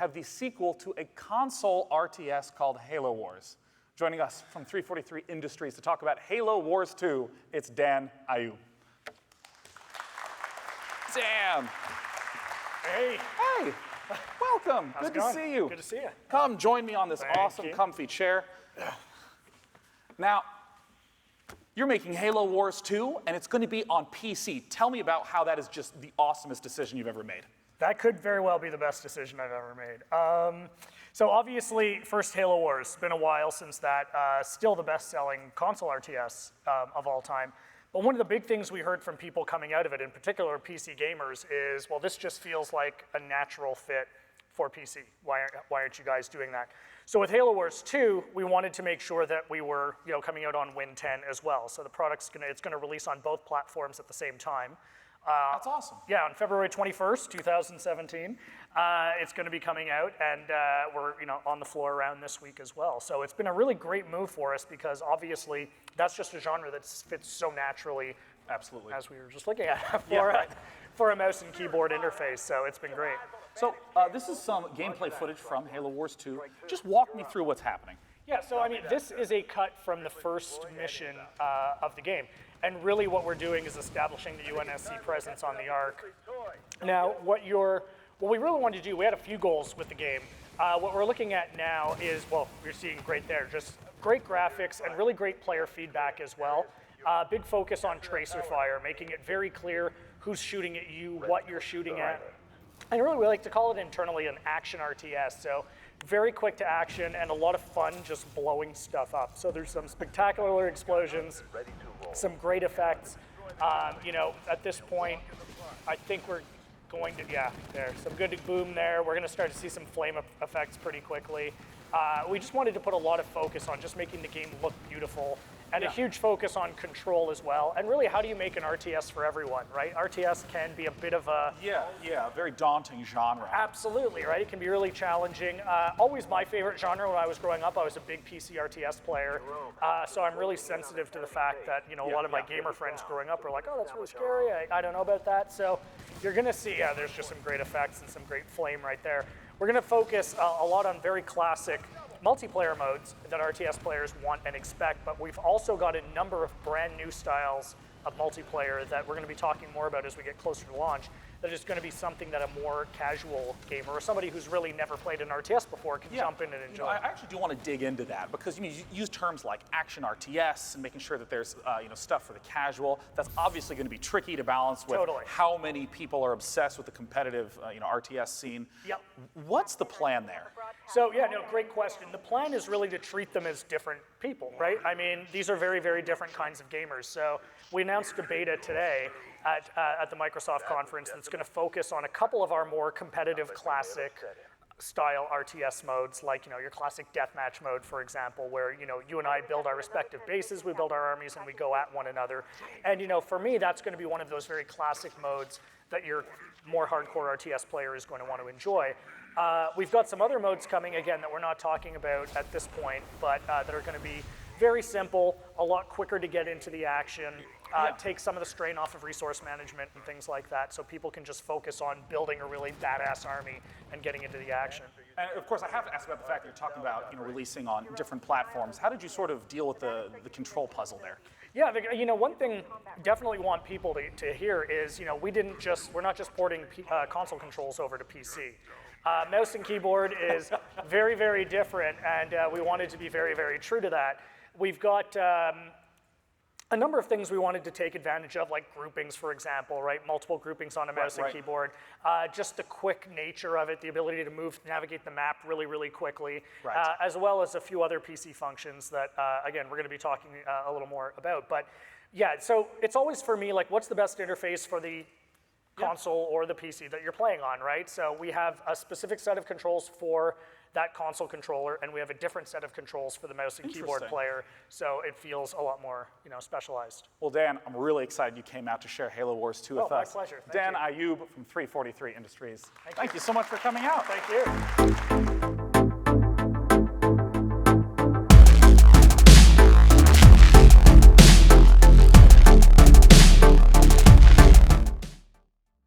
have the sequel to a console RTS called Halo Wars. Joining us from 343 Industries to talk about Halo Wars 2, it's Dan Ayoub. Dan. Hey. Hey. Welcome. How's Good it to going? see you. Good to see you. Come join me on this awesome, you. comfy chair. Now, you're making Halo Wars 2, and it's going to be on PC. Tell me about how that is just the awesomest decision you've ever made. That could very well be the best decision I've ever made. So obviously, first Halo Wars, it's been a while since that. Still the best-selling console RTS of all time. But one of the big things we heard from people coming out of it, in particular PC gamers, is, well, this just feels like a natural fit for PC. Why aren't you guys doing that? So with Halo Wars 2, we wanted to make sure that we were, coming out on Win 10 as well. So the product's it's gonna release on both platforms at the same time. That's awesome. Yeah, on February 21st, 2017, it's going to be coming out, and we're on the floor around this week as well. So it's been a really great move for us because obviously that's just a genre that fits so naturally. Absolutely. As we were just looking at for a mouse and keyboard interface. So it's been great. So this is some gameplay footage from Halo Wars 2. Just walk me through what's happening. Yeah, so I mean, this is a cut from the first mission of the game. And really what we're doing is establishing the UNSC presence on the Ark. Now, what we really wanted to do, we had a few goals with the game. What we're looking at now is, well, you're seeing great there, just great graphics and really great player feedback as well. Big focus on tracer fire, making it very clear who's shooting at you, what you're shooting at. And really, we like to call it internally an action RTS. So very quick to action and a lot of fun just blowing stuff up. So there's some spectacular explosions, some great effects. At this point, I think we're going to, there, some good boom there. We're gonna start to see some flame effects pretty quickly. We just wanted to put a lot of focus on just making the game look beautiful and a huge focus on control as well. And really, how do you make an RTS for everyone, right? RTS can be a bit of a... a very daunting genre. Absolutely, right? It can be really challenging. Always my favorite genre when I was growing up. I was a big PC RTS player. So I'm really sensitive to the fact that, a lot of my gamer friends growing up were like, oh, that's really scary. I don't know about that. So you're gonna see, there's just some great effects and some great flame right there. We're gonna focus a lot on very classic multiplayer modes that RTS players want and expect, but we've also got a number of brand new styles of multiplayer that we're going to be talking more about as we get closer to launch, that is going to be something that a more casual gamer or somebody who's really never played an RTS before can jump in and enjoy. I actually do want to dig into that because you use terms like action RTS and making sure that there's stuff for the casual. That's obviously going to be tricky to balance with how many people are obsessed with the competitive RTS scene. Yep. What's the plan there? So great question. The plan is really to treat them as different people, right? I mean, these are very, very different kinds of gamers. So we announced a beta today at the Microsoft conference that's going to focus on a couple of our more competitive classic style RTS modes, like your classic deathmatch mode, for example, where you and I build our respective bases, we build our armies, and we go at one another. And for me, that's going to be one of those very classic modes that your more hardcore RTS player is going to want to enjoy. We've got some other modes coming, again, that we're not talking about at this point, but that are going to be very simple, a lot quicker to get into the action, take some of the strain off of resource management and things like that, so people can just focus on building a really badass army and getting into the action. And of course, I have to ask about the fact that you're talking about releasing on different platforms. How did you sort of deal with the control puzzle there? Yeah, one thing definitely want people to hear is, we're not just porting console controls over to PC. Mouse and keyboard is very, very different, and we wanted to be very, very true to that. We've got a number of things we wanted to take advantage of, like groupings, for example, right? Multiple groupings on a mouse and keyboard. Just the quick nature of it, the ability to navigate the map really, really quickly, as well as a few other PC functions that, again, we're going to be talking a little more about. But yeah, so it's always for me, like, what's the best interface for the console or the PC that you're playing on, right? So we have a specific set of controls for that console controller, and we have a different set of controls for the mouse and keyboard player, so it feels a lot more, specialized. Well, Dan, I'm really excited you came out to share Halo Wars 2 with us. My pleasure. Dan Ayoub from 343 Industries. Thank you so much for coming out. Thank you.